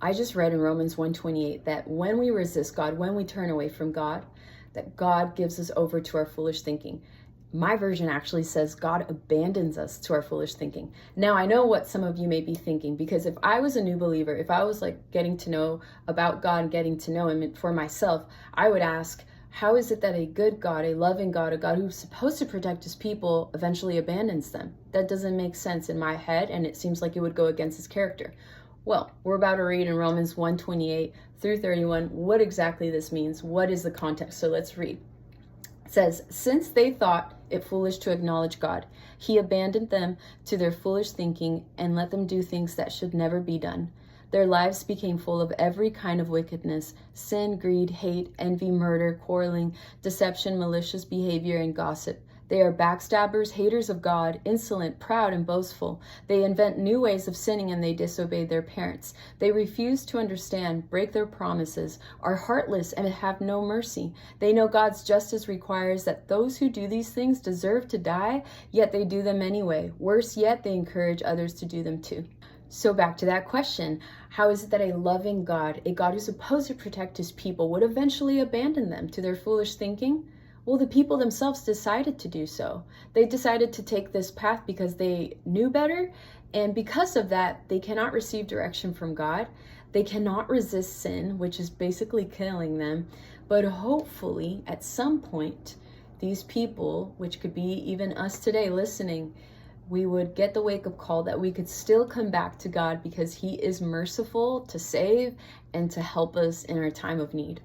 I just read in Romans 1:28 that when we resist God, when we turn away from God, that God gives us over to our foolish thinking. My version actually says God abandons us to our foolish thinking. Now, I know what some of you may be thinking, because if I was a new believer, if I was like getting to know about God and getting to know Him for myself, I would ask, how is it that a good God, a loving God, a God who's supposed to protect His people eventually abandons them? That doesn't make sense in my head, and it seems like it would go against His character. Well, we're about to read in Romans 1:28 through 31 what exactly this means. What is the context? So let's read. It says, since they thought it foolish to acknowledge God, He abandoned them to their foolish thinking and let them do things that should never be done. Their lives became full of every kind of wickedness, sin, greed, hate, envy, murder, quarreling, deception, malicious behavior, and gossip. They are backstabbers, haters of God, insolent, proud, and boastful. They invent new ways of sinning, and they disobey their parents. They refuse to understand, break their promises, are heartless, and have no mercy. They know God's justice requires that those who do these things deserve to die, yet they do them anyway. Worse yet, they encourage others to do them too. So back to that question, how is it that a loving God, a God who's supposed to protect His people, would eventually abandon them to their foolish thinking? Well, the people themselves decided to do so. They decided to take this path because they knew better, and because of that, they cannot receive direction from God. They cannot resist sin, which is basically killing them. But hopefully, at some point, these people, which could be even us today listening, we would get the wake-up call that we could still come back to God because He is merciful to save and to help us in our time of need.